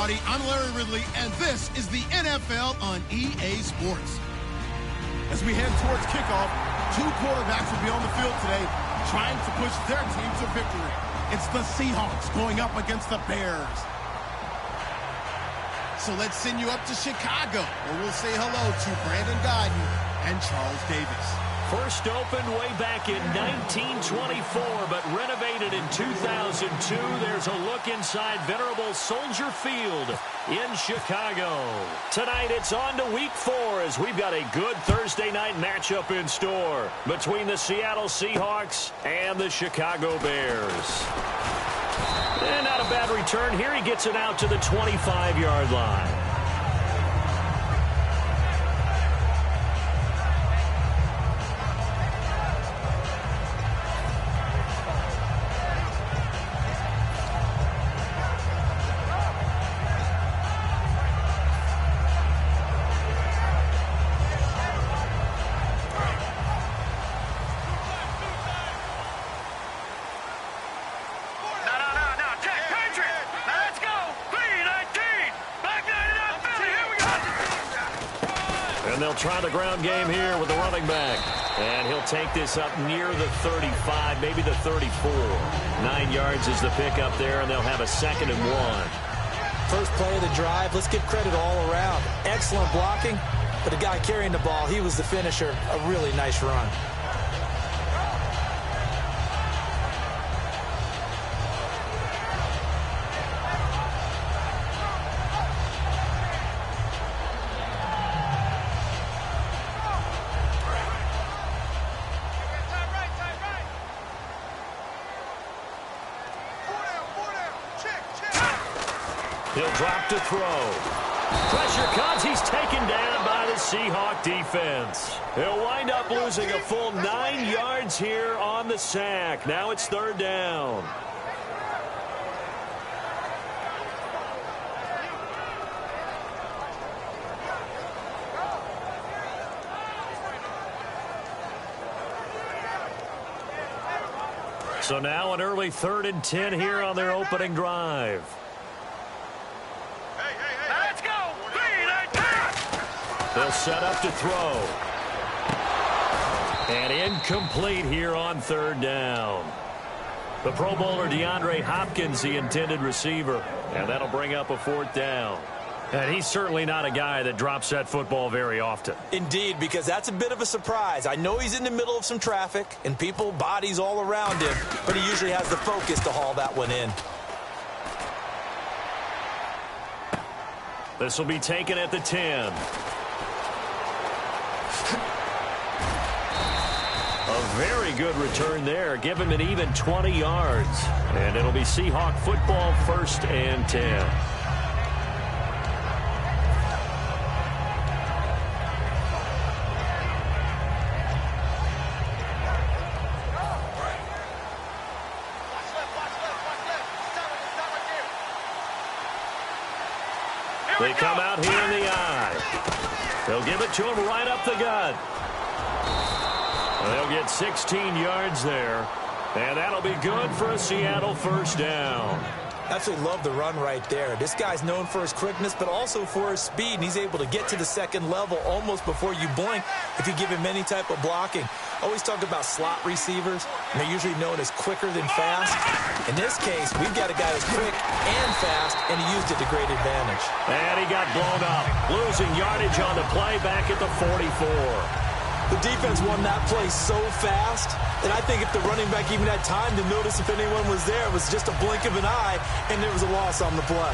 everybody. I'm Larry Ridley, and this is the NFL on EA Sports. As we head towards kickoff, two quarterbacks will be on the field today trying to push their team to victory. It's the Seahawks going up against the Bears. So let's send you up to Chicago, where we'll say hello to Brandon Guyton and Charles Davis. First opened way back in 1924, but renovated in 2002. There's a look inside venerable Soldier Field in Chicago. Tonight it's on to Week 4 as we've got a good Thursday night matchup in store between the Seattle Seahawks and the Chicago Bears. And not a bad return here. He gets it out to the 25-yard line. And they'll try the ground game here with the running back. And he'll take this up near the 35, maybe the 34. 9 yards is the pickup there, and they'll have a 2nd and 1. First play of the drive, let's give credit all around. Excellent blocking, but the guy carrying the ball, he was the finisher. A really nice run. He'll drop to throw. Pressure comes. He's taken down by the Seahawk defense. He'll wind up losing a full 9 yards here on the sack. Now it's 3rd down. So now an early 3rd and 10 here on their opening drive. They'll set up to throw. And incomplete here on 3rd down. The Pro Bowler DeAndre Hopkins, the intended receiver. And that'll bring up a 4th down. And he's certainly not a guy that drops that football very often. Indeed, because that's a bit of a surprise. I know he's in the middle of some traffic and people, bodies all around him, but he usually has the focus to haul that one in. This will be taken at the 10. A very good return there. Give him an even 20 yards. And it'll be Seahawk football, 1st and 10. They come out here in the eye. They'll give it to him right up the gut. They'll get 16 yards there. And that'll be good for a Seattle 1st down. Absolutely love the run right there. This guy's known for his quickness, but also for his speed. And he's able to get to the 2nd level almost before you blink if you give him any type of blocking. Always talk about slot receivers, and they're usually known as quicker than fast. In this case, we've got a guy who's quick and fast, and he used it to great advantage. And he got blown up, losing yardage on the play back at the 44. The defense won that play so fast, and I think if the running back even had time to notice if anyone was there, it was just a blink of an eye, and there was a loss on the play.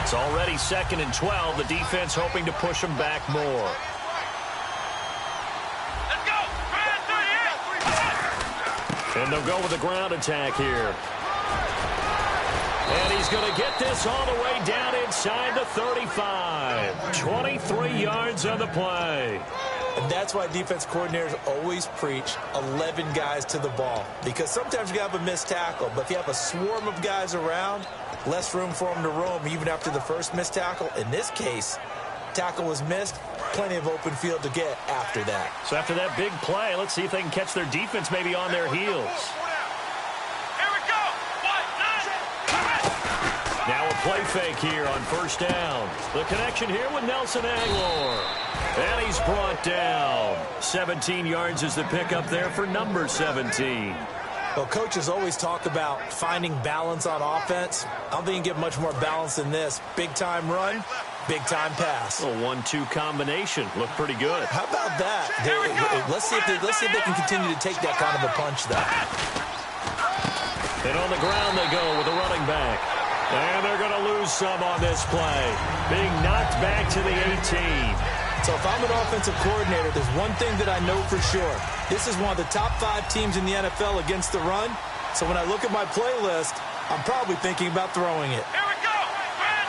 It's already 2nd and 12. The defense hoping to push them back more. Let's go! And they'll go with a ground attack here. And he's going to get this all the way down inside the 35. 23 yards on the play. And that's why defense coordinators always preach 11 guys to the ball. Because sometimes you have a missed tackle, but if you have a swarm of guys around, less room for them to roam even after the first missed tackle. In this case, tackle was missed, plenty of open field to get after that. So after that big play, let's see if they can catch their defense maybe on their heels. Here we go! 1, 9, play fake here on first down. The connection here with Nelson Aguilar. And he's brought down. 17 yards is the pickup there for number 17. Well, coaches always talk about finding balance on offense. I don't think you can get much more balance than this. Big-time run, big-time pass. A 1-2 combination. Looked pretty good. How about that? Let's see if they can continue to take that kind of a punch, though. And on the ground they go with the running back. And they're going to lose some on this play. Being knocked back to the 18. So if I'm an offensive coordinator, there's one thing that I know for sure. This is one of the top 5 teams in the NFL against the run. So when I look at my playlist, I'm probably thinking about throwing it. Here we go. Try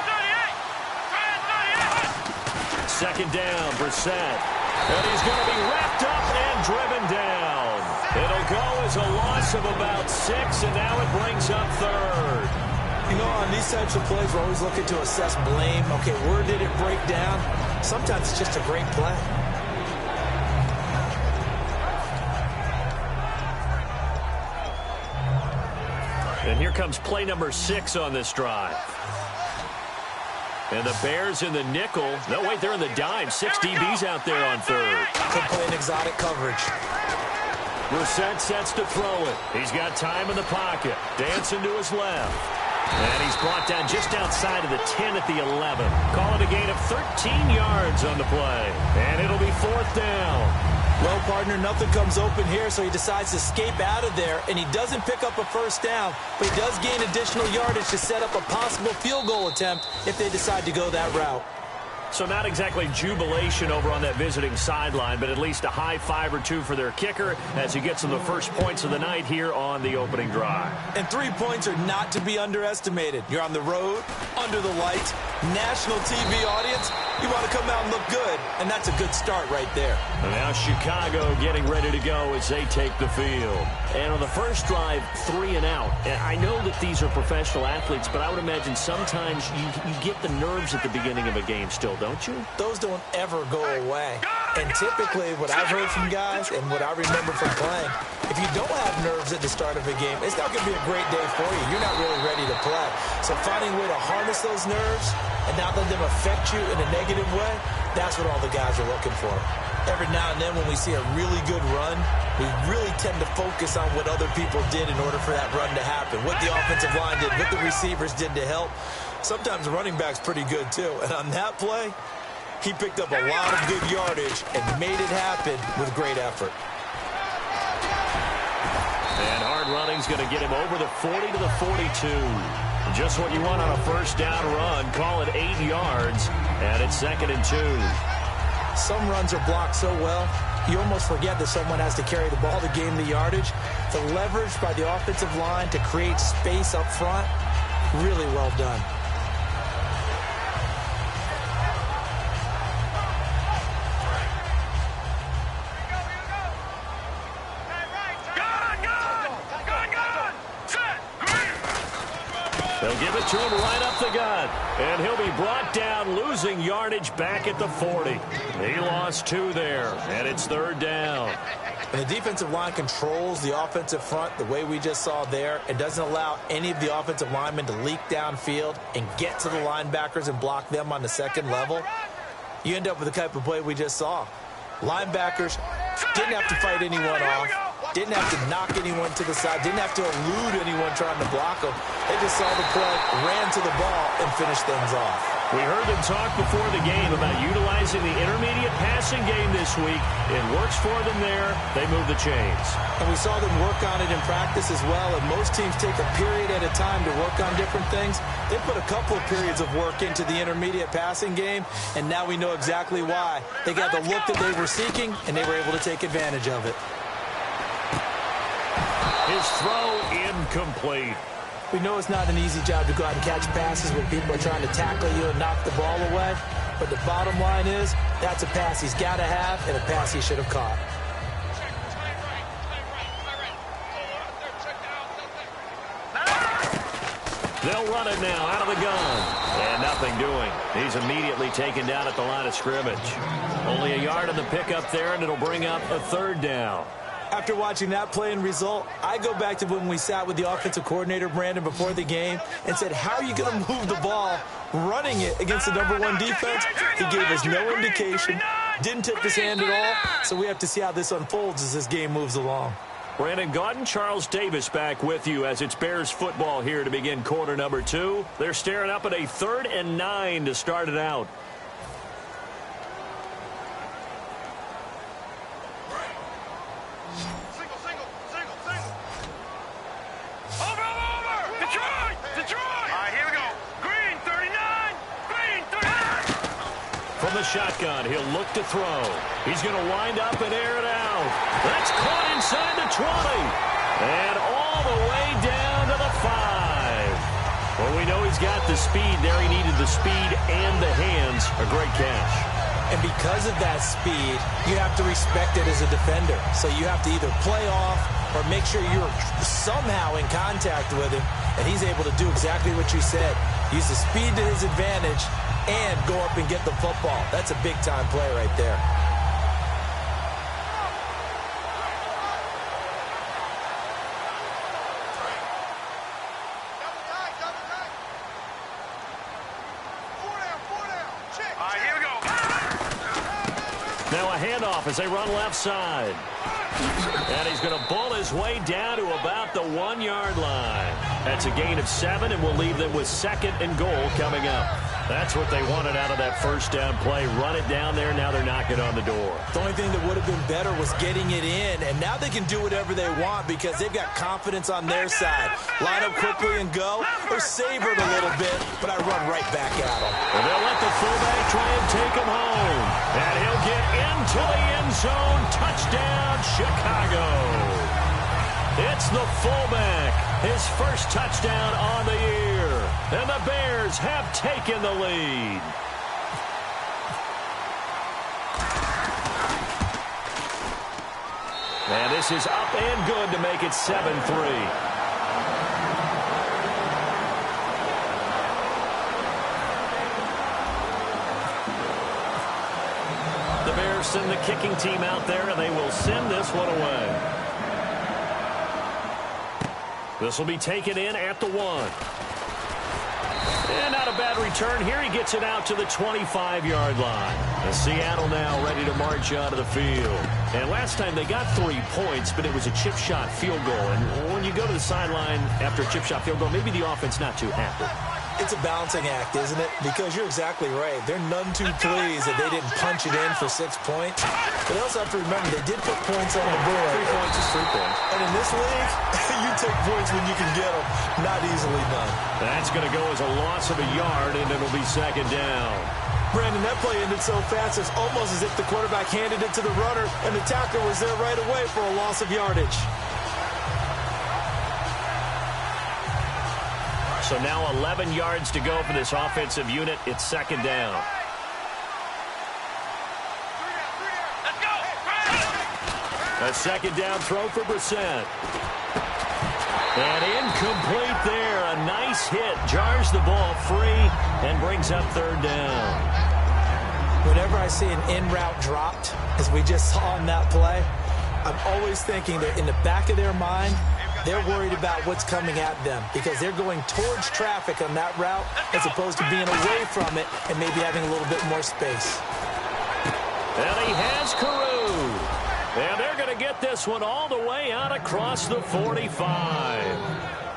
38. Second down, Brissett. And he's going to be wrapped up and driven down. It'll go as a loss of about 6, and now it brings up third. You know, on these types of plays, we're always looking to assess blame. Okay, where did it break down? Sometimes it's just a great play. And here comes play number 6 on this drive. And the Bears in the nickel. No, wait, they're in the dime. 6 DBs out there on third. Could play an exotic coverage. Brissett sets to throw it. He's got time in the pocket. Dancing to his left. And he's brought down just outside of the 10 at the 11. Calling a gain of 13 yards on the play. And it'll be 4th down. Well, partner, nothing comes open here, so he decides to escape out of there, and he doesn't pick up a first down, but he does gain additional yardage to set up a possible field goal attempt if they decide to go that route. So not exactly jubilation over on that visiting sideline, but at least a high 5 or 2 for their kicker as he gets them the first points of the night here on the opening drive. And 3 points are not to be underestimated. You're on the road, under the lights, national TV audience. You want to come out and look good, and that's a good start right there. And now Chicago getting ready to go as they take the field. And on the first drive, 3 and out. And I know that these are professional athletes, but I would imagine sometimes you get the nerves at the beginning of a game still, don't you? Those don't ever go away. And typically, what I've heard from guys and what I remember from playing, if you don't have nerves at the start of a game, it's not going to be a great day for you. You're not really ready to play. So finding a way to harness those nerves and not let them affect you in a negative way, that's what all the guys are looking for. Every now and then when we see a really good run, we really tend to focus on what other people did in order for that run to happen, what the offensive line did, what the receivers did to help. Sometimes the running back's pretty good, too. And on that play, he picked up a lot of good yardage and made it happen with great effort. And hard running's going to get him over the 40 to the 42. Just what you want on a first down run. Call it 8 yards, and it's 2nd and 2. Some runs are blocked so well, you almost forget that someone has to carry the ball to gain the yardage. The leverage by the offensive line to create space up front, really well done. They'll give it to him right up the gut. And he'll be brought down, losing yardage back at the 40. He lost 2 there, and it's 3rd down. And the defensive line controls the offensive front the way we just saw there. It doesn't allow any of the offensive linemen to leak downfield and get to the linebackers and block them on the second level. You end up with the type of play we just saw. Linebackers didn't have to fight anyone off. Didn't have to knock anyone to the side. Didn't have to elude anyone trying to block them. They just saw the play, ran to the ball, and finished things off. We heard them talk before the game about utilizing the intermediate passing game this week. It works for them there. They move the chains. And we saw them work on it in practice as well. And most teams take a period at a time to work on different things. They put a couple of periods of work into the intermediate passing game, and now we know exactly why. They got the look that they were seeking, and they were able to take advantage of it. His throw incomplete. We know it's not an easy job to go out and catch passes when people are trying to tackle you and knock the ball away. But the bottom line is, that's a pass he's got to have and a pass he should have caught. They'll run it now out of the gun. And nothing doing. He's immediately taken down at the line of scrimmage. Only a yard on the pickup there, and it'll bring up a 3rd down. After watching that play and result, I go back to when we sat with the offensive coordinator, Brandon, before the game and said, how are you going to move the ball running it against the #1 defense? He gave us no indication, didn't tip his hand at all, so we have to see how this unfolds as this game moves along. Brandon Gaudin, Charles Davis back with you as it's Bears football here to begin quarter number 2. They're staring up at a 3rd and 9 to start it out. From the shotgun, he'll look to throw. He's going to wind up and air it out. That's caught inside the 20. And all the way down to the 5. Well, we know he's got the speed there. He needed the speed and the hands. A great catch. And because of that speed, you have to respect it as a defender. So you have to either play off or make sure you're somehow in contact with him. And he's able to do exactly what you said. Use the speed to his advantage and go up and get the football. That's a big-time play right there. Now a handoff as they run left side. And he's going to ball his way down to about the 1-yard line. That's a gain of 7, and we'll leave them with 2nd and goal coming up. That's what they wanted out of that first down play. Run it down there. Now they're knocking on the door. The only thing that would have been better was getting it in, and now they can do whatever they want because they've got confidence on their side. Line up quickly and go, or savor it a little bit, but I run right back at them. And they'll let the fullback try and take him home. And he'll get into the end zone. Touchdown, Chicago. It's the fullback. His first touchdown on the year. And the Bears have taken the lead. And this is up and good to make it 7-3. The Bears send the kicking team out there, and they will send this one away. This will be taken in at the 1. And not a bad return here. He gets it out to the 25-yard line. And Seattle now ready to march out of the field. And last time they got 3 points, but it was a chip shot field goal. And when you go to the sideline after a chip shot field goal, maybe the offense not too happy. It's a balancing act, isn't it? Because you're exactly right. They're none too pleased that they didn't punch it in for 6 points. But they also have to remember they did put points on the board. 3 points is 3 points. And in this league, you take points when you can get them. Not easily done. That's going to go as a loss of a yard, and it'll be 2nd down. Brandon, that play ended so fast, it's almost as if the quarterback handed it to the runner, and the tackler was there right away for a loss of yardage. So now 11 yards to go for this offensive unit. It's 2nd down. Let's go! A 2nd down throw for Brissett. And incomplete there. A nice hit. Jars the ball free and brings up 3rd down. Whenever I see an in-route dropped, as we just saw in that play, I'm always thinking that in the back of their mind, they're worried about what's coming at them because they're going towards traffic on that route as opposed to being away from it and maybe having a little bit more space. And he has Carew. And they're going to get this one all the way out across the 45.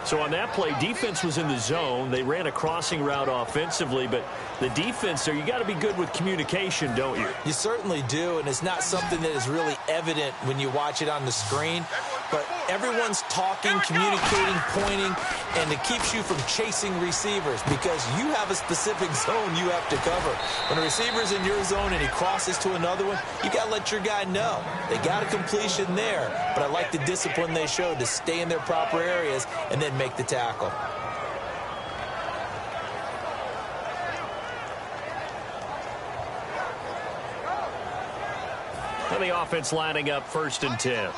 So on that play, defense was in the zone. They ran a crossing route offensively, but the defense there, you got to be good with communication, don't you? You certainly do, and it's not something that is really evident when you watch it on the screen. But everyone's talking, communicating, pointing, and it keeps you from chasing receivers because you have a specific zone you have to cover. When a receiver's in your zone and he crosses to another one, you got to let your guy know. They got a completion there, but I like the discipline they showed to stay in their proper areas and then make the tackle. And the offense lining up 1st and 10.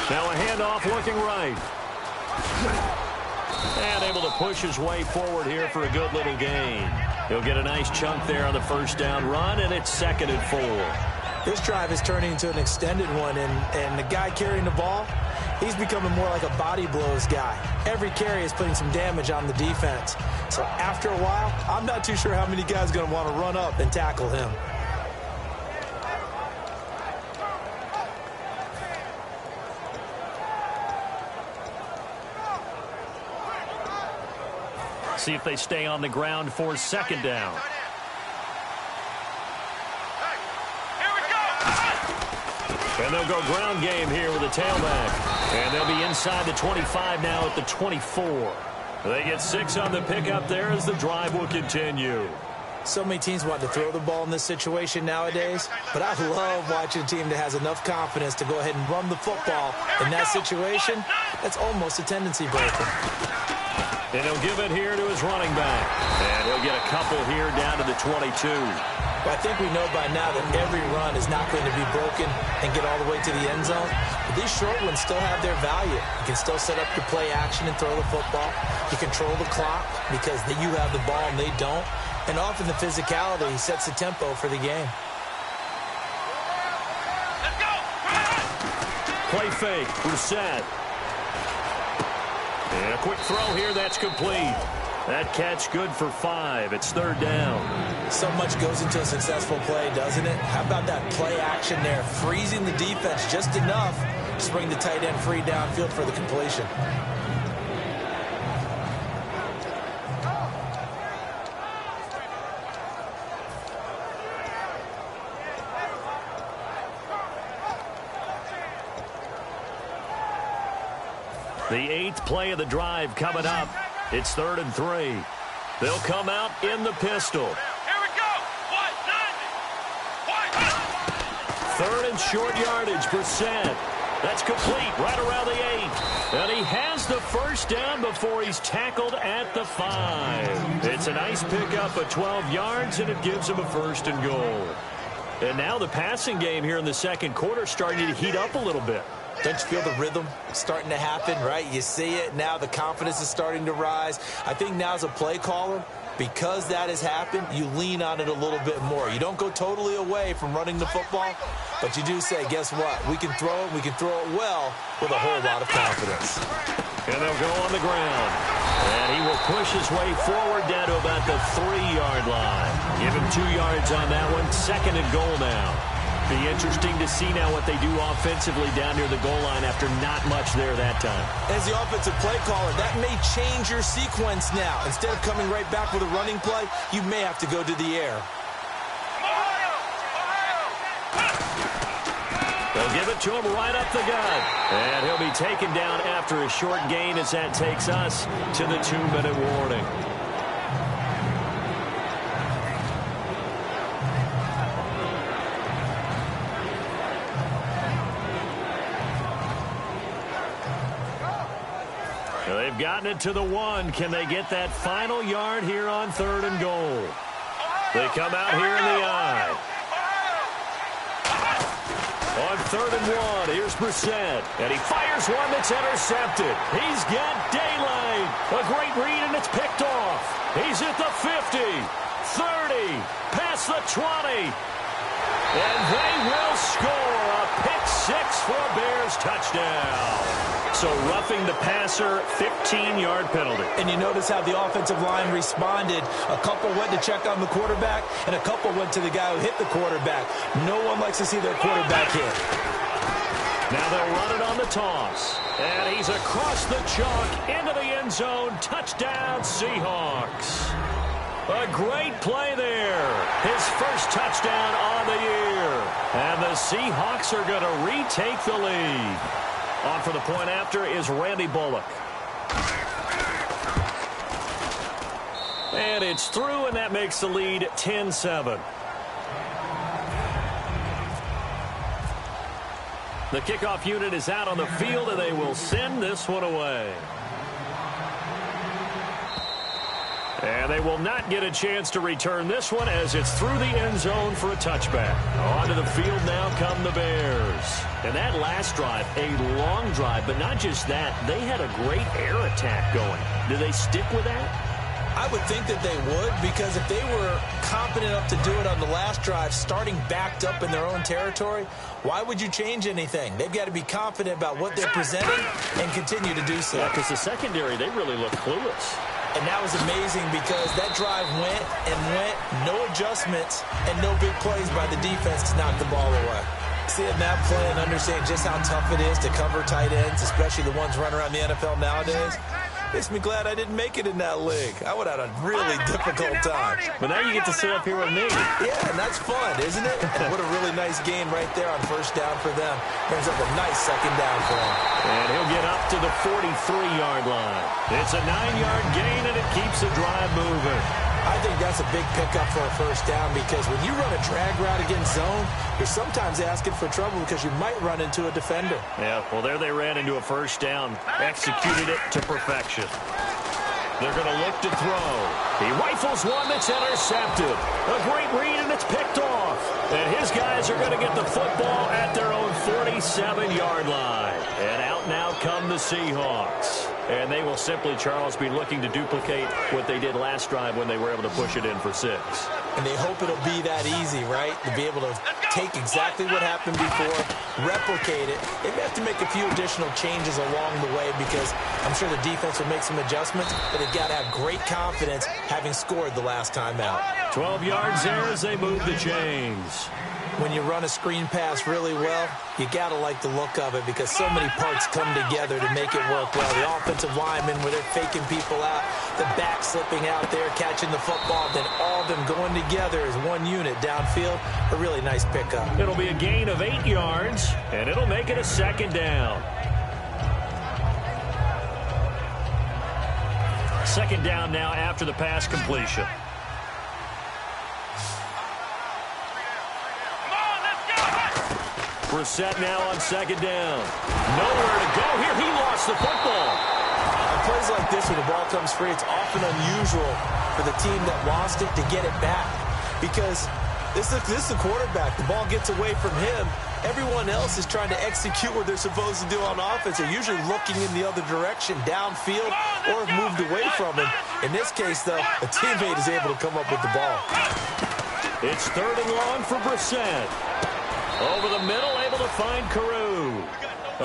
Now a handoff looking right. And able to push his way forward here for a good little gain. He'll get a nice chunk there on the first down run, and it's 2nd and 4. This drive is turning into an extended one, and the guy carrying the ball, he's becoming more like a body blows guy. Every carry is putting some damage on the defense. So after a while, I'm not too sure how many guys are going to want to run up and tackle him. See if they stay on the ground for 2nd down. And they'll go ground game here with a tailback. And they'll be inside the 25 now at the 24. They get 6 on the pickup there as the drive will continue. So many teams want to throw the ball in this situation nowadays, but I love watching a team that has enough confidence to go ahead and run the football in that situation. That's almost a tendency breaker. And he'll give it here to his running back. And he'll get a couple here down to the 22. Well, I think we know by now that every run is not going to be broken and get all the way to the end zone. But these short ones still have their value. You can still set up your play action and throw the football. You control the clock because you have the ball and they don't. And often the physicality sets the tempo for the game. Let's go! Play fake. Brissett. And a quick throw here. That's complete. That catch good for 5. It's 3rd down. So much goes into a successful play, doesn't it? How about that play action there? Freezing the defense just enough to bring the tight end free downfield for the completion. The 8th play of the drive coming up. It's 3rd and 3. They'll come out in the pistol. Here we go! 3rd and short yardage. Brissett. That's complete right around the 8. And he has the first down before he's tackled at the 5. It's a nice pickup of 12 yards, and it gives him a 1st and goal. And now the passing game here in the 2nd quarter starting to heat up a little bit. Don't you feel the rhythm starting to happen, right? You see it now. The confidence is starting to rise. I think now as a play caller, because that has happened, you lean on it a little bit more. You don't go totally away from running the football, but you do say, guess what? We can throw it. We can throw it well with a whole lot of confidence. And they'll go on the ground. And he will push his way forward down to about the 3-yard line. Give him 2 yards on that one. 2nd and goal now. Be interesting to see now what they do offensively down near the goal line after not much there that time. As the offensive play caller, that may change your sequence now. Instead of coming right back with a running play, you may have to go to the air. They'll give it to him right up the gut. And he'll be taken down after a short gain as that takes us to the 2-minute warning. They've gotten it to the 1. Can they get that final yard here on 3rd and goal? They come out here in the eye. On 3rd and 1, here's Brissett. And he fires one that's intercepted. He's got daylight. A great read, and it's picked off. He's at the 50, 30, past the 20. And they will score a pick-6 for a Bears touchdown. So roughing the passer, 15-yard penalty. And you notice how the offensive line responded. A couple went to check on the quarterback, and a couple went to the guy who hit the quarterback. No one likes to see their quarterback hit. Now they'll run it on the toss. And he's across the chalk into the end zone. Touchdown, Seahawks. A great play there. His first touchdown on the year. And the Seahawks are going to retake the lead. On for the point after is Randy Bullock. And it's through, and that makes the lead 10-7. The kickoff unit is out on the field, and they will send this one away. And they will not get a chance to return this one as it's through the end zone for a touchback. Onto the field now come the Bears. And that last drive, a long drive, but not just that. They had a great air attack going. Do they stick with that? I would think that they would, because if they were competent enough to do it on the last drive, starting backed up in their own territory, why would you change anything? They've got to be confident about what they're presenting and continue to do so. Yeah, because the secondary, they really look clueless. And that was amazing because that drive went and went, no adjustments and no big plays by the defense to knock the ball away. Seeing that play and understanding just how tough it is to cover tight ends, especially the ones running around the NFL nowadays, makes me glad I didn't make it in that league. I would have had a really difficult time. But now you get to sit up here with me. Yeah, and that's fun, isn't it? And what a really nice game right there on first down for them. Brings up a nice second down for them. And he'll get up to the 43-yard line. It's a 9-yard gain, and it keeps the drive moving. I think that's a big pickup for a first down because when you run a drag route against zone, you're sometimes asking for trouble because you might run into a defender. Yeah, well, there they ran into a first down, executed it to perfection. They're going to look to throw. He rifles one that's intercepted. A great read, and it's picked off. And his guys are going to get the football at their own 47-yard line. And out now come the Seahawks. And they will simply, Charles, be looking to duplicate what they did last drive when they were able to push it in for 6. And they hope it'll be that easy, right? To be able to take exactly what happened before, replicate it. They may have to make a few additional changes along the way because I'm sure the defense will make some adjustments, but they've got to have great confidence having scored the last time out. 12 yards there as they move the chains. When you run a screen pass really well, you got to like the look of it because so many parts come together to make it work well. The offensive linemen, where they're faking people out, the back slipping out there, catching the football, then all of them going together as one unit downfield. A really nice pickup. It'll be a gain of 8 yards, and it'll make it a second down. Second down now after the pass completion. Brissett now on second down. Nowhere to go here. He lost the football. On plays like this, when the ball comes free, it's often unusual for the team that lost it to get it back. Because this is the quarterback. The ball gets away from him. Everyone else is trying to execute what they're supposed to do on offense. They're usually looking in the other direction, downfield, or have moved away from him. In this case, though, a teammate is able to come up with the ball. It's 3rd and long for Brissett. Over the middle, able to find Carew.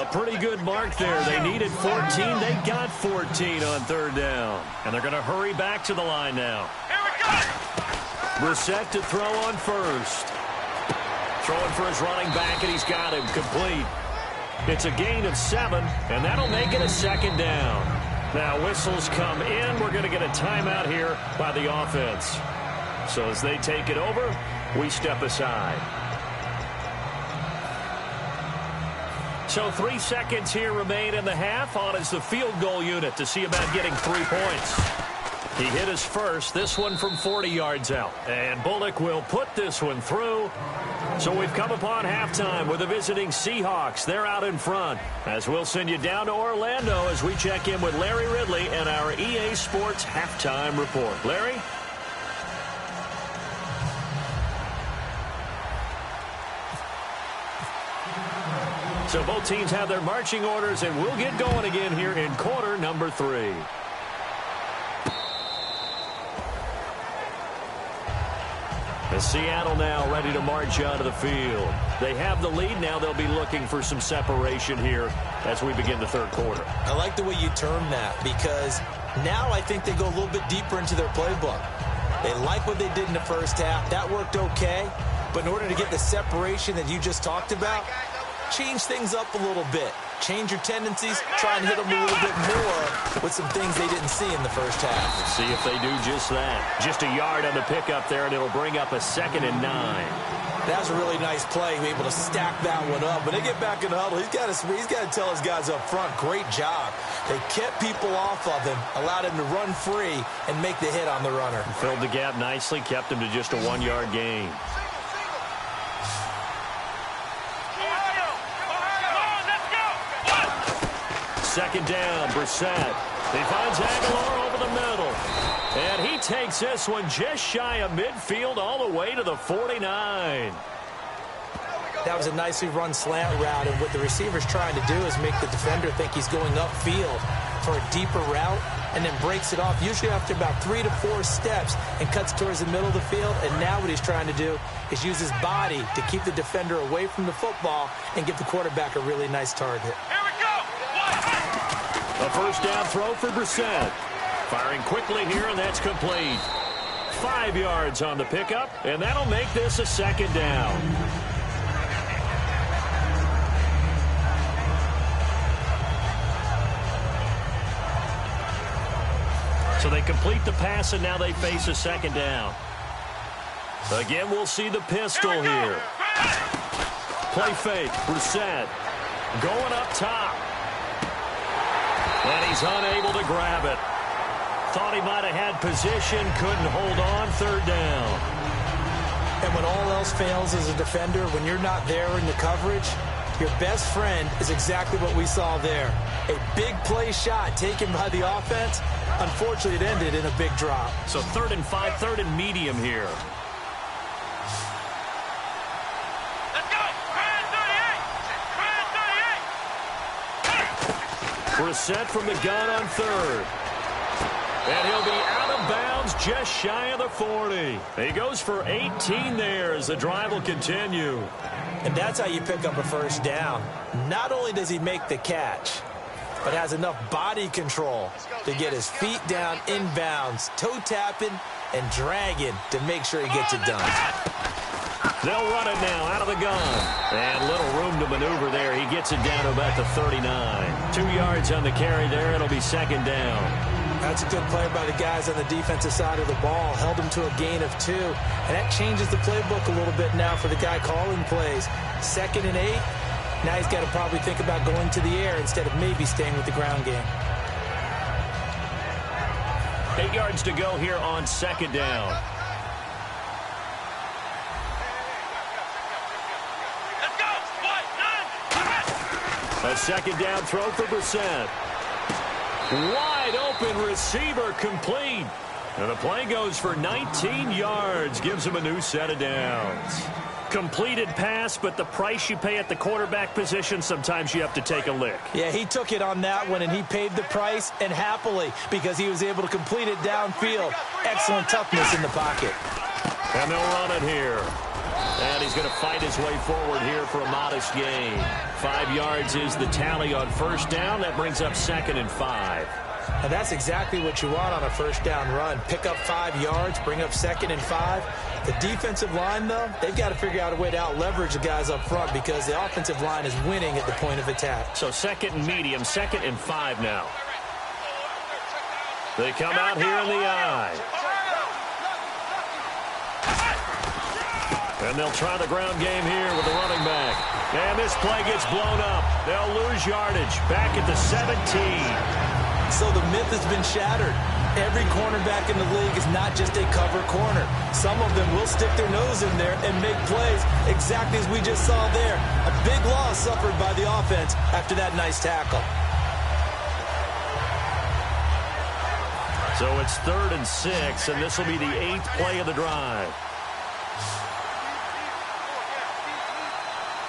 A pretty good mark there. They needed 14. They got 14 on 3rd down. And they're going to hurry back to the line now. Here we go! Brissett to throw on first. Throwing for his running back, and he's got him complete. It's a gain of 7, and that'll make it a second down. Now whistles come in. We're going to get a timeout here by the offense. So as they take it over, we step aside. So 3 seconds here remain in the half. On is the field goal unit to see about getting 3 points. He hit his first, this one from 40 yards out. And Bullock will put this one through. So we've come upon halftime with the visiting Seahawks. They're out in front. As we'll send you down to Orlando as we check in with Larry Ridley and our EA Sports Halftime Report. Larry? So both teams have their marching orders, and we'll get going again here in quarter number 3. As Seattle now ready to march onto the field. They have the lead. Now they'll be looking for some separation here as we begin the 3rd quarter. I like the way you term that because now I think they go a little bit deeper into their playbook. They like what they did in the first half. That worked okay. But in order to get the separation that you just talked about, change things up a little bit. Change your tendencies. Try and hit them a little bit more with some things they didn't see in the first half. Let's see if they do just that. Just a yard on the pickup there, and it'll bring up a 2nd and 9. That was a really nice play, be able to stack that one up. When they get back in the huddle, he's got to tell his guys up front, great job. They kept people off of him, allowed him to run free and make the hit on the runner. Filled the gap nicely, kept him to just a 1-yard gain. Second down, Brissett. He finds Aguilar over the middle. And he takes this one just shy of midfield all the way to the 49. That was a nicely run slant route, and what the receiver's trying to do is make the defender think he's going upfield for a deeper route, and then breaks it off, usually after about 3 to 4 steps, and cuts towards the middle of the field. And now what he's trying to do is use his body to keep the defender away from the football and give the quarterback a really nice target. Here we go. A first down throw for Brissett. Firing quickly here, and that's complete. 5 yards on the pickup, and that'll make this a second down. So they complete the pass, and now they face a second down. Again, we'll see the pistol here. Play fake, Brissett going up top. And he's unable to grab it. Thought he might have had position, couldn't hold on, third down. And when all else fails as a defender, when you're not there in the coverage, your best friend is exactly what we saw there. A big play shot taken by the offense. Unfortunately, it ended in a big drop. So 3rd and 5, 3rd and medium here. Let's go. Ryan 38. Brissett from the gun on 3rd. And he'll be out of bounds just shy of the 40. He goes for 18 there as the drive will continue. And that's how you pick up a first down. Not only does he make the catch, but has enough body control to get his feet down inbounds, toe tapping and dragging to make sure he gets it done. They'll run it now out of the gun. And little room to maneuver there. He gets it down to about the 39. 2 yards on the carry there. It'll be second down. That's a good play by the guys on the defensive side of the ball. Held him to a gain of 2. And that changes the playbook a little bit now for the guy calling plays. 2nd and 8. Now he's got to probably think about going to the air instead of maybe staying with the ground game. 8 yards to go here on second down. Let's go. 1, 9. A second down throw for Brissett. Wide open receiver complete. And the play goes for 19 yards. Gives him a new set of downs. Completed pass, but the price you pay at the quarterback position, sometimes you have to take a lick. Yeah, he took it on that one, and he paid the price, and happily, because he was able to complete it downfield. Excellent toughness in the pocket. And they'll run it here. And he's going to fight his way forward here for a modest gain. 5 yards is the tally on first down. That brings up 2nd and 5. And that's exactly what you want on a first down run. Pick up 5 yards, bring up 2nd and 5. The defensive line, though, they've got to figure out a way to out-leverage the guys up front because the offensive line is winning at the point of attack. So 2nd and medium, 2nd and 5 now. They come out here in the eye. And they'll try the ground game here with the running back. And this play gets blown up. They'll lose yardage back at the 17. So the myth has been shattered. Every cornerback in the league is not just a cover corner. Some of them will stick their nose in there and make plays exactly as we just saw there. A big loss suffered by the offense after that nice tackle. So it's 3rd and 6, and this will be the 8th play of the drive.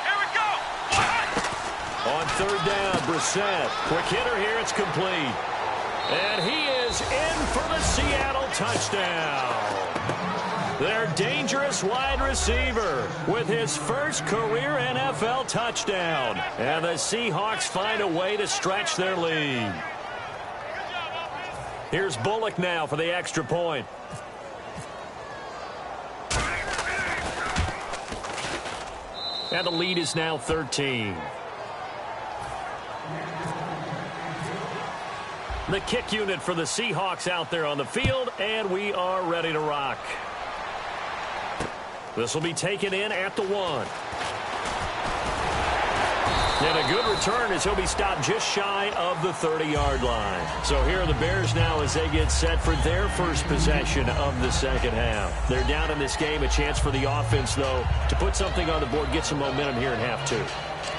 Here we go. On 3rd down, Brissett. Quick hitter here, it's complete. And he is in for the Seattle touchdown. Their dangerous wide receiver with his first career NFL touchdown. And the Seahawks find a way to stretch their lead. Here's Bullock now for the extra point. And the lead is now 13. The kick unit for the Seahawks out there on the field, and we are ready to rock. This will be taken in at the 1. And a good return as he'll be stopped just shy of the 30-yard line. So here are the Bears now as they get set for their first possession of the second half. They're down in this game. A chance for the offense, though, to put something on the board, get some momentum here in half 2.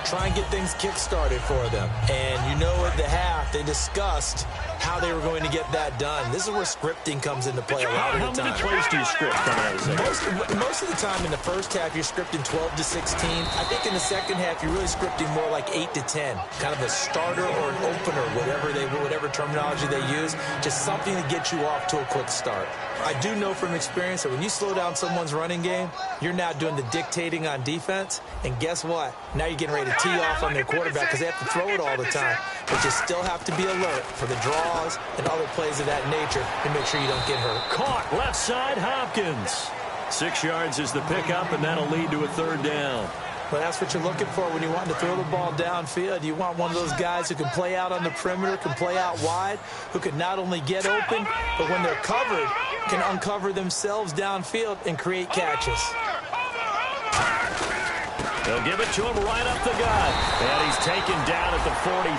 Try and get things kick-started for them. And you know at the half, They discussed how they were going to get that done. This is where scripting comes into play a lot of the time. How many plays do you script coming out of the second? Most of the time in the first half, you're scripting 12 to 16. I think in the second half, you're really scripting more like 8 to 10. Kind of a starter or an opener, whatever terminology they use. Just something to get you off to a quick start. I do know from experience that when you slow down someone's running game, you're now doing the dictating on defense. And guess what? Now you're getting ready to tee off on their quarterback because they have to throw it all the time. But you still have to be alert for the draws and other plays of that nature to make sure you don't get hurt. Caught left side, Hopkins. 6 yards is the pickup, and that'll lead to a third down. Well, that's what you're looking for when you want to throw the ball downfield. You want one of those guys who can play out on the perimeter, can play out wide, who can not only get open, but when they're covered, can uncover themselves downfield and create catches. They'll give it to him right up the gut. And he's taken down at the 43,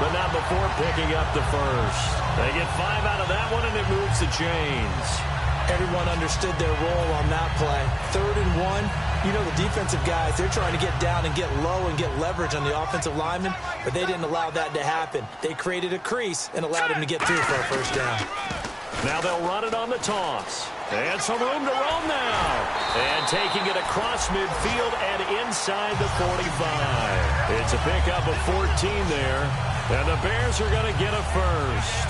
but not before picking up the first. They get 5 out of that one, and it moves the chains. Everyone understood their role on that play. 3rd and 1. You know the defensive guys, they're trying to get down and get low and get leverage on the offensive lineman, but they didn't allow that to happen. They created a crease and allowed him to get through for a first down. Now they'll run it on the toss. And some room to roam now. And taking it across midfield and inside the 45. It's a pickup of 14 there. And the Bears are going to get a first.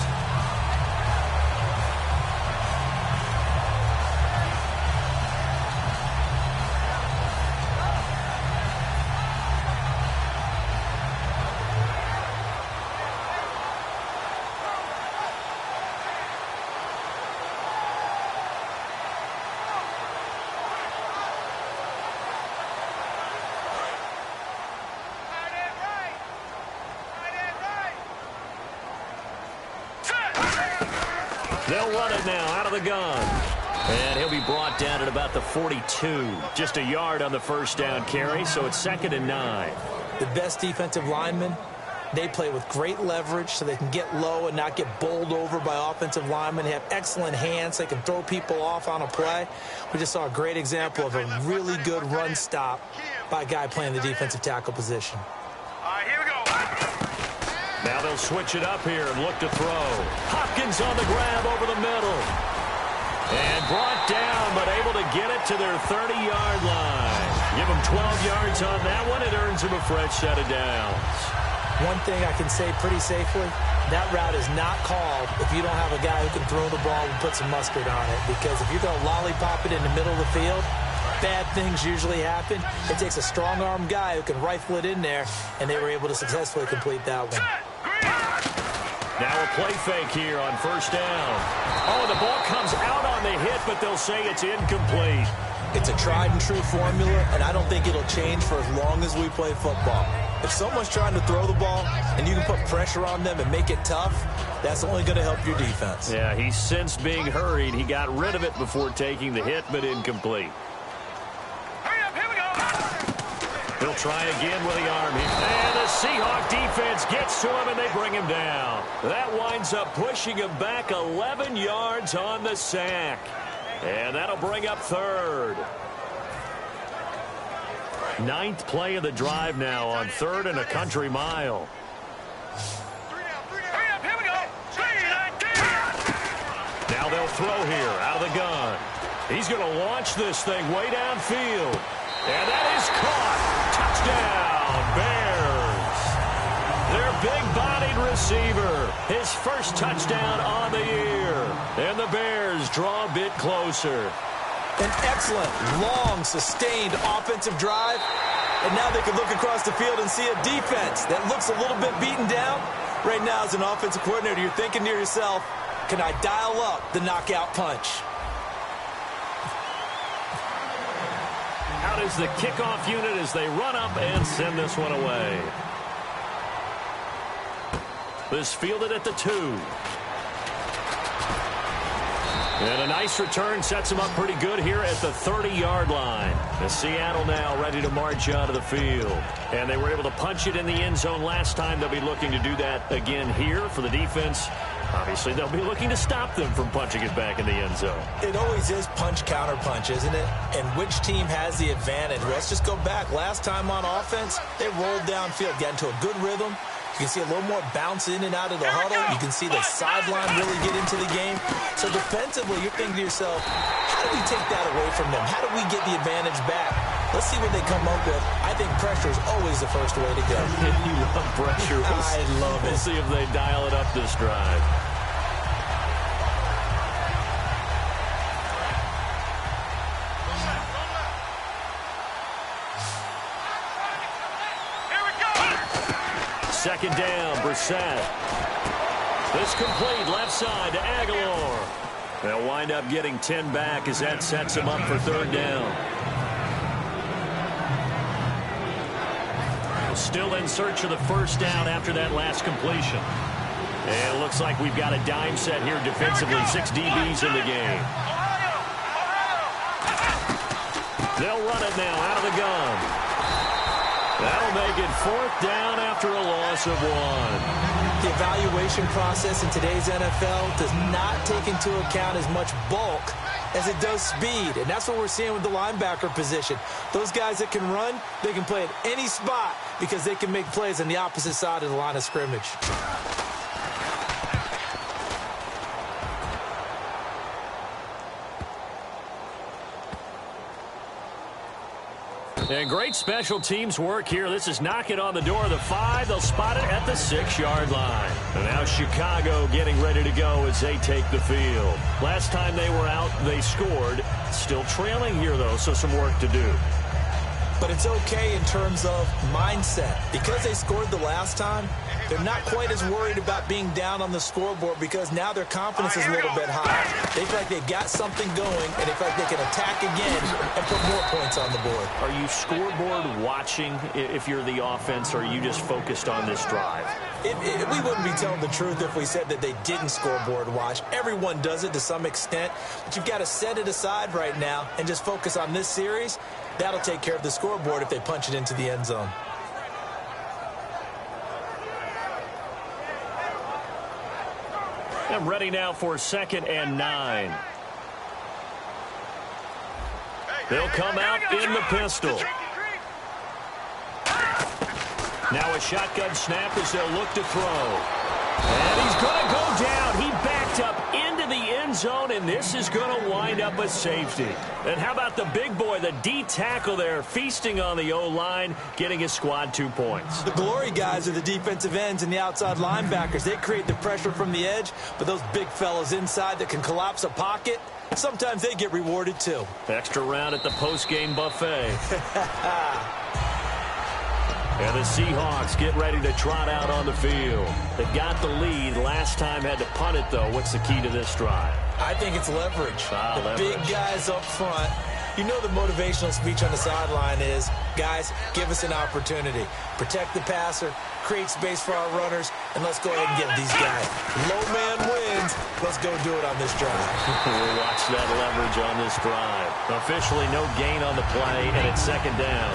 They'll run it now out of the gun. And he'll be brought down at about the 42. Just a yard on the first down carry, so it's 2nd and 9. The best defensive linemen, they play with great leverage so they can get low and not get bowled over by offensive linemen. They have excellent hands. They can throw people off on a play. We just saw a great example of a really good run stop by a guy playing the defensive tackle position. All right, here we go. Now they'll switch it up here and look to throw. Hopkins on the grab over the middle. And brought down, but able to get it to their 30-yard line. Give them 12 yards on that one. It earns them a fresh set of downs. One thing I can say pretty safely, that route is not called if you don't have a guy who can throw the ball and put some mustard on it. Because if you're going to lollipop it in the middle of the field, bad things usually happen. It takes a strong-armed guy who can rifle it in there, and they were able to successfully complete that one. Now a play fake here on first down. Oh, the ball comes out on the hit, but they'll say it's incomplete. It's a tried-and-true formula, and I don't think it'll change for as long as we play football. If someone's trying to throw the ball and you can put pressure on them and make it tough, that's only going to help your defense. Yeah, he sensed being hurried. He got rid of it before taking the hit, but incomplete. Hurry up, here we go. He'll try again with the arm here. And the Seahawk defense gets to him, and they bring him down. That winds up pushing him back 11 yards on the sack. And that'll bring up 3rd. 9th play of the drive now on 3rd and a country mile. Hurry up, here we go. 3-19. Now they'll throw here out of the gun. He's going to launch this thing way downfield. And that is caught. Touchdown, Bears. Their big-bodied receiver. His first touchdown on the year. And the Bears draw a bit closer. An excellent, long, sustained offensive drive. And now they can look across the field and see a defense that looks a little bit beaten down. Right now, as an offensive coordinator, you're thinking to yourself, can I dial up the knockout punch? Out is the kickoff unit as they run up and send this one away. This fielded at the 2. And a nice return sets him up pretty good here at the 30-yard line. The Seattle now ready to march out of the field. And they were able to punch it in the end zone last time. They'll be looking to do that again here for the defense. Obviously, they'll be looking to stop them from punching it back in the end zone. It always is punch, counter punch, isn't it? And which team has the advantage? Let's just go back. Last time on offense, they rolled downfield, got into a good rhythm, You can see a little more bounce in and out of the huddle. You can see the sideline really get into the game. So defensively, you're thinking to yourself, how do we take that away from them? How do we get the advantage back? Let's see what they come up with. I think pressure is always the first way to go. You love pressure. I love it. We'll see if they dial it up this drive. Second down, Brissett. This complete left side to Aguilar. They'll wind up getting 10 back as that sets them up for third down. Still in search of the first down after that last completion. And it looks like we've got a dime set here defensively. 6 DBs in the game. They'll run it now out of the gun. That'll make it fourth down after a loss of 1. The evaluation process in today's NFL does not take into account as much bulk as it does speed. And that's what we're seeing with the linebacker position. Those guys that can run, they can play at any spot because they can make plays on the opposite side of the line of scrimmage. And great special teams work here. This is knocking on the door of the 5. They'll spot it at the 6-yard line. And now Chicago getting ready to go as they take the field. Last time they were out, they scored. Still trailing here, though, so some work to do. But it's okay in terms of mindset. Because they scored the last time, they're not quite as worried about being down on the scoreboard because now their confidence is a little bit higher. They feel like they've got something going, and they feel like they can attack again and put more points on the board. Are you scoreboard watching if you're the offense, or are you just focused on this drive? We wouldn't be telling the truth if we said that they didn't scoreboard watch. Everyone does it to some extent, but you've got to set it aside right now and just focus on this series. That'll take care of the scoreboard if they punch it into the end zone. And ready now for 2nd and 9. They'll come out in the pistol. Now a shotgun snap as they'll look to throw. And he's going to go down. He backed up into the end zone, and this is going to wind up a safety. And how about the big boy, the D tackle there, feasting on the O-line, getting his squad 2 points. The glory guys are the defensive ends and the outside linebackers. They create the pressure from the edge, but those big fellas inside that can collapse a pocket, sometimes they get rewarded too. Extra round at the post-game buffet. And the Seahawks get ready to trot out on the field. They got the lead. Last time had to punt it, though. What's the key to this drive? I think it's leverage. Leverage. Big guys up front. You know the motivational speech on the sideline is, guys, give us an opportunity. Protect the passer, create space for our runners, and let's go ahead and get these guys. Low man wins. Let's go do it on this drive. We'll watch that leverage on this drive. Officially no gain on the play, and it's 2nd down.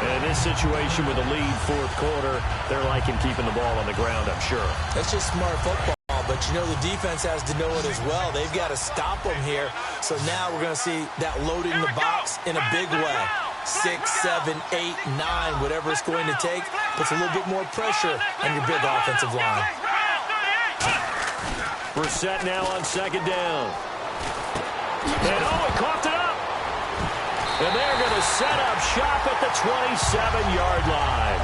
And in this situation with a lead 4th quarter, they're liking keeping the ball on the ground, I'm sure. That's just smart football, but you know the defense has to know it as well. They've got to stop them here. So now we're going to see that loading the box in a big way. 6, 7, 8, 9, whatever it's going to take, puts a little bit more pressure on your big offensive line. Brissett now on 2nd down. And he coughed it up. And they're going to set up shop at the 27-yard line.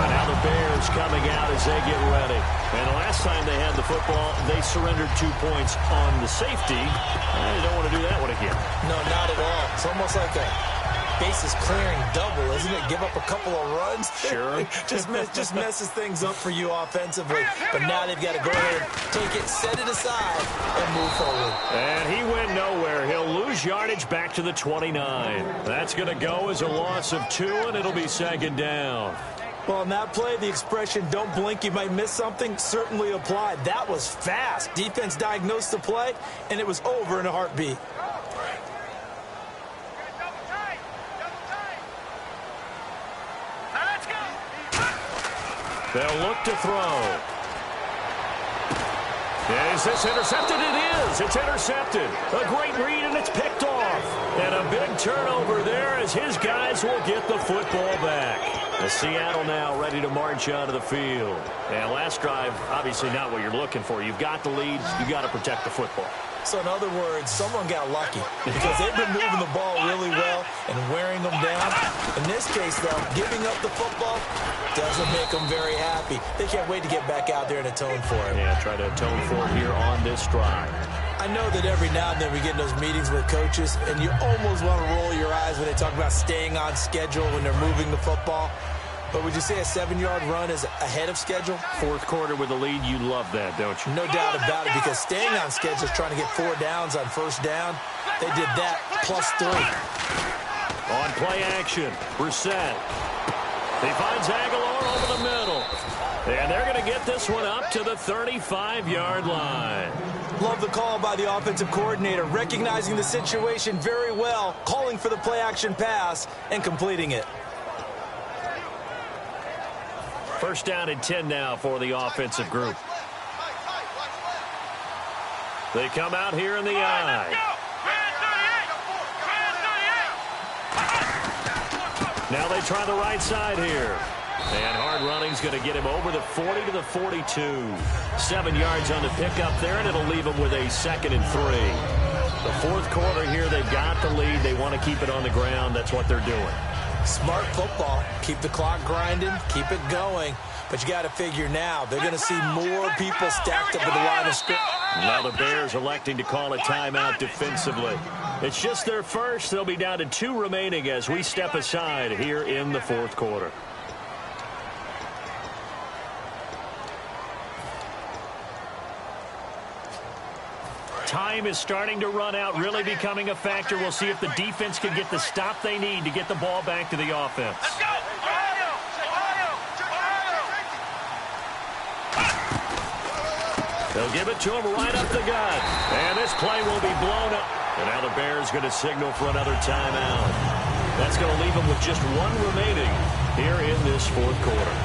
And now the Bears coming out as they get ready. And the last time they had the football, they surrendered 2 points on the safety. They don't want to do that one again. No, not at all. It's almost like a bases clearing double, isn't it? Give up a couple of runs. Sure. just messes things up for you offensively. But now they've got to go ahead, take it, set it aside, and move forward. And he went nowhere. He'll lose yardage back to the 29. That's going to go as a loss of 2, and it'll be 2nd down. Well, on that play, the expression, don't blink, you might miss something, certainly applied. That was fast. Defense diagnosed the play, and it was over in a heartbeat. They'll look to throw. Is this intercepted? It is. It's intercepted. A great read, and it's picked off. And a big turnover there as his guys will get the football back. Seattle now ready to march onto the field. And last drive, obviously not what you're looking for. You've got the lead. You've got to protect the football. So in other words, someone got lucky because they've been moving the ball really well and wearing them down. In this case, though, giving up the football doesn't make them very happy. They can't wait to get back out there and atone for it. Yeah, try to atone for it here on this drive. I know that every now and then we get in those meetings with coaches, and you almost want to roll your eyes when they talk about staying on schedule when they're moving the football. But would you say a 7-yard run is ahead of schedule? Fourth quarter with the lead, you love that, don't you? No doubt about it, because staying on schedule is trying to get 4 downs on first down. They did that, +3. On play action, Brissett. He finds Aguilar over the middle. And they're going to get this one up to the 35-yard line. Love the call by the offensive coordinator, recognizing the situation very well, calling for the play-action pass, and completing it. First down and 10 now for the offensive group. They come out here in the I. Now they try the right side here. And hard running's going to get him over the 40 to the 42. 7 yards on the pickup there, and it'll leave him with a 2nd and 3. The fourth quarter here, they've got the lead. They want to keep it on the ground. That's what they're doing. Smart football. Keep the clock grinding. Keep it going. But you got to figure now, they're going to see more people stacked up at the line of scrimmage. Now the Bears electing to call a timeout defensively. It's just their first. They'll be down to 2 remaining as we step aside here in the fourth quarter. Time is starting to run out, really becoming a factor. We'll see if the defense can get the stop they need to get the ball back to the offense. Let's go! They'll give it to him right up the gut. And this play will be blown up. And now the Bears going to signal for another timeout. That's going to leave them with just 1 remaining here in this fourth quarter.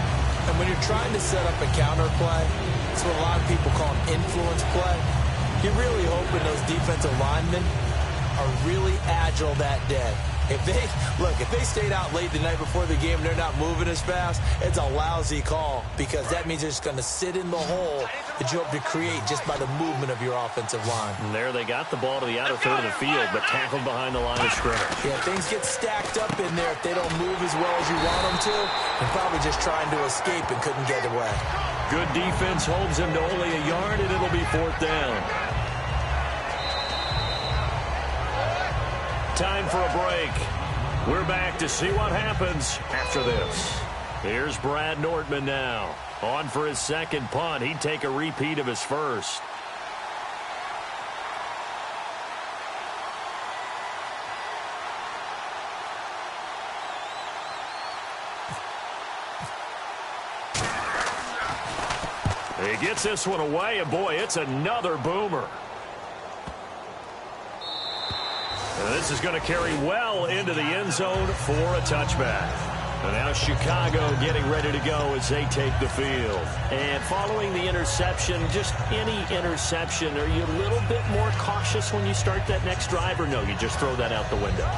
And when you're trying to set up a counter play, it's what a lot of people call an influence play. You're really hoping those defensive linemen are really agile that day. If they stayed out late the night before the game and they're not moving as fast, it's a lousy call because that means they're just going to sit in the hole that you hope to create just by the movement of your offensive line. And there they got the ball to the outer third of the field, but tackled behind the line of scrimmage. Yeah, things get stacked up in there if they don't move as well as you want them to. They're probably just trying to escape and couldn't get away. Good defense holds him to only a yard, and it'll be 4th down. Time for a break. We're back to see what happens after this. Here's Brad Nordman now. On for his 2nd punt. He'd take a repeat of his first. He gets this one away, and boy, it's another boomer. And this is going to carry well into the end zone for a touchback. And now Chicago getting ready to go as they take the field. And following the interception, just any interception, are you a little bit more cautious when you start that next drive, or no, you just throw that out the window?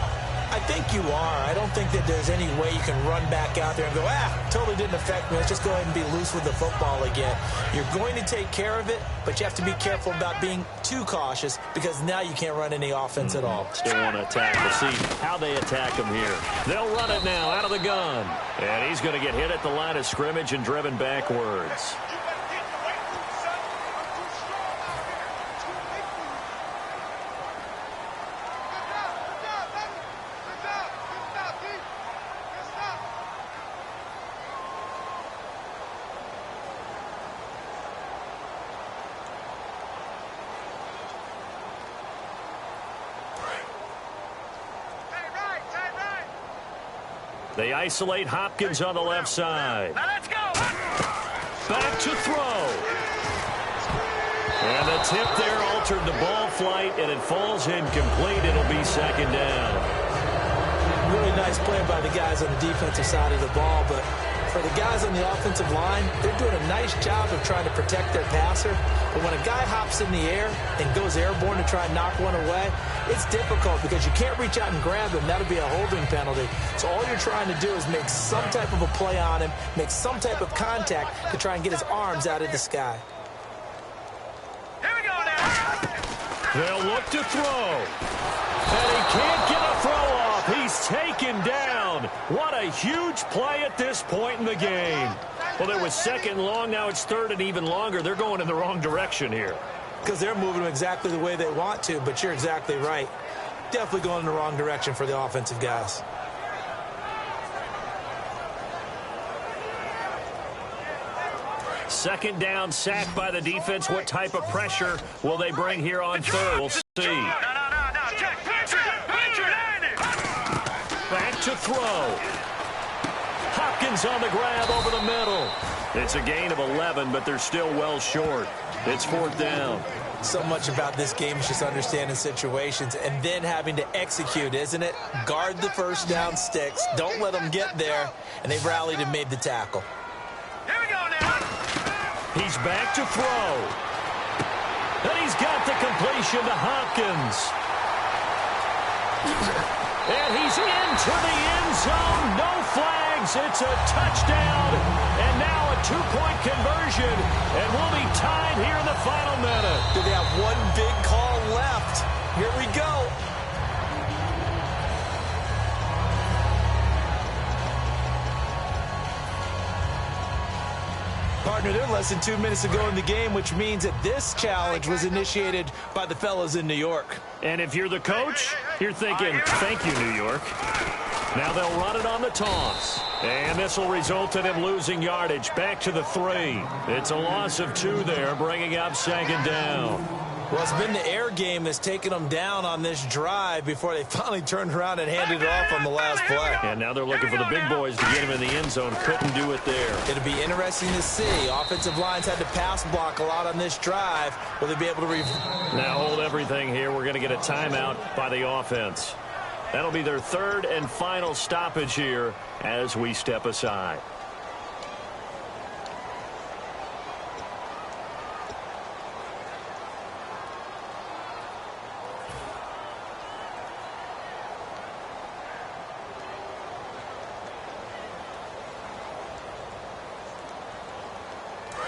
I think you are. I don't think that there's any way you can run back out there and go, totally didn't affect me. Let's just go ahead and be loose with the football again. You're going to take care of it, but you have to be careful about being too cautious because now you can't run any offense at all. Still want to attack. We'll see how they attack him here. They'll run it now out of the gun. And he's going to get hit at the line of scrimmage and driven backwards. They isolate Hopkins on the left side. Now let's go. Back to throw. And the tip there altered the ball flight, and it falls incomplete. It'll be 2nd down. Really nice play by the guys on the defensive side of the ball, but For the guys on the offensive line, they're doing a nice job of trying to protect their passer. But when a guy hops in the air and goes airborne to try and knock one away, it's difficult because you can't reach out and grab him. That'll be a holding penalty. So all you're trying to do is make some type of a play on him, make some type of contact to try and get his arms out of the sky. Here we go now. They'll look to throw. And he can't get a throw off. He's taken down. What a huge play at this point in the game. Well, it was second long. Now it's third and even longer. They're going in the wrong direction here. Because they're moving exactly the way they want to, but you're exactly right. Definitely going in the wrong direction for the offensive guys. Second down, sack by the defense. What type of pressure will they bring here on third? We'll see. No. Check. Back to throw. Hopkins on the grab over the middle. It's a gain of 11, but they're still well short. It's fourth down. So much about this game is just understanding situations and then having to execute, isn't it? Guard the first down sticks. Don't let them get there. And they've rallied and made the tackle. Here we go now. He's back to throw. And he's got the completion to Hopkins. And he's into the end zone. No flags. It's a touchdown. And now a two-point conversion. And we'll be tied here in the final minute. Do they have one big call left? Here we go. Partner, they're less than 2 minutes ago in the game, which means that this challenge was initiated by the fellas in New York. And if you're the coach, you're thinking, thank you, New York. Now they'll run it on the toss. And this will result in him losing yardage. Back to the 3. It's a loss of 2 there, bringing up second down. Well, it's been the air game that's taken them down on this drive before they finally turned around and handed it off on the last play. And now they're looking for the big boys to get him in the end zone. Couldn't do it there. It'll be interesting to see. Offensive lines had to pass block a lot on this drive. Will they be able to Now hold everything here. We're going to get a timeout by the offense. That'll be their third and final stoppage here as we step aside.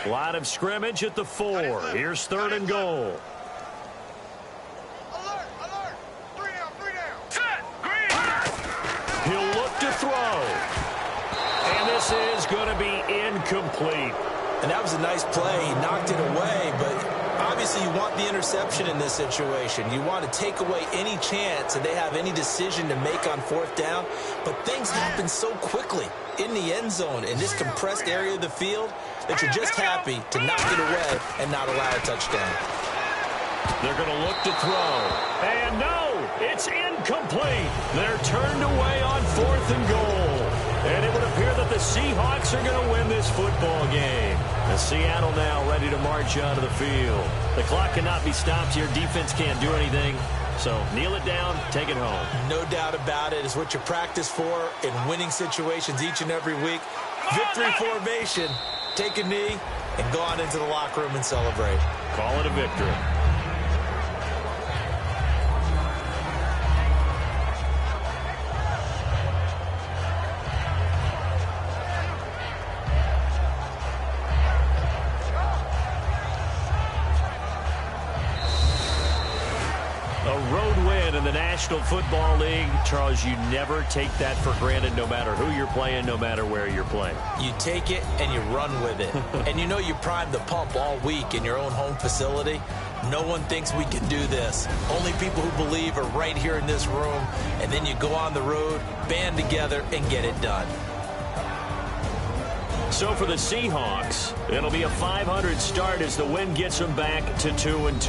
Line of scrimmage at the 4. Here's third and goal. Alert. 3 down. Set. Green. He'll look to throw. And this is going to be incomplete. And that was a nice play. He knocked it away, but obviously you want the interception in this situation. You want to take away any chance that they have any decision to make on fourth down. But things happen so quickly in the end zone in this compressed area of the field that you're just happy to knock it away and not allow a touchdown. They're going to look to throw. And no, it's incomplete. They're turned away on fourth and goal. And it would appear that the Seahawks are going to win this football game. And Seattle now ready to march onto the field. The clock cannot be stopped here. Defense can't do anything. So kneel it down, take it home. No doubt about it. It's what you practice for in winning situations each and every week. Victory formation. Take a knee and go on into the locker room and celebrate. Call it a victory. A road win in the National Football League. Charles, you never take that for granted no matter who you're playing, no matter where you're playing. You take it and you run with it. And you know you primed the pump all week in your own home facility. No one thinks we can do this. Only people who believe are right here in this room. And then you go on the road, band together, and get it done. So for the Seahawks, it'll be a 500 start as the win gets them back to 2-2.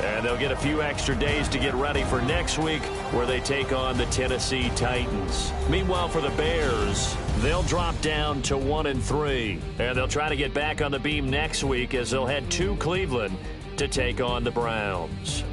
And they'll get a few extra days to get ready for next week where they take on the Tennessee Titans. Meanwhile, for the Bears, they'll drop down to 1-3. And they'll try to get back on the beam next week as they'll head to Cleveland to take on the Browns.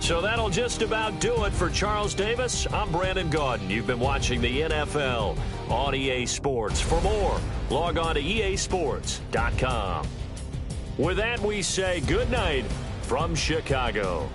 So that'll just about do it for Charles Davis. I'm Brandon Gaudin. You've been watching the NFL on EA Sports. For more, log on to easports.com. With that, we say good night from Chicago.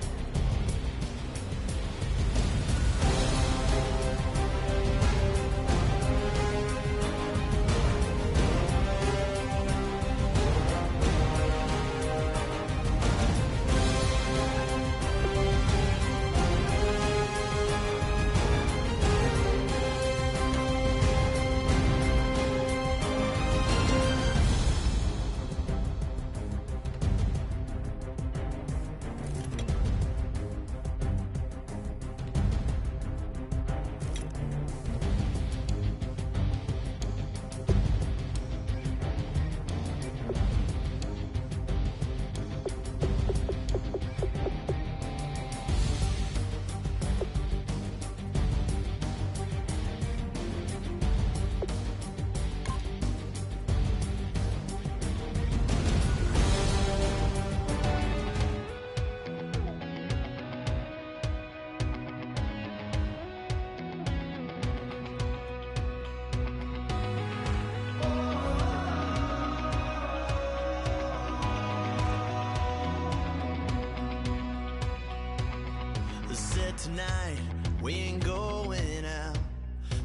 Tonight we ain't going out,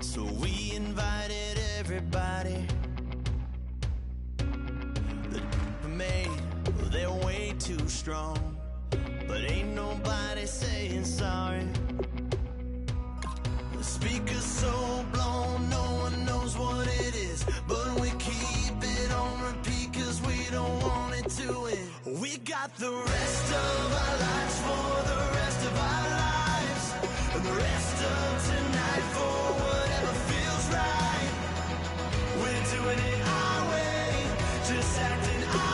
so we invited everybody. The made, well, they're way too strong, but ain't nobody saying sorry. The speaker's so blown, no one knows what it is, but we keep it on repeat 'cause we don't want it to end. We got the rest of our lives for the rest of our lives. And the rest of tonight for whatever feels right. We're doing it our way, just acting our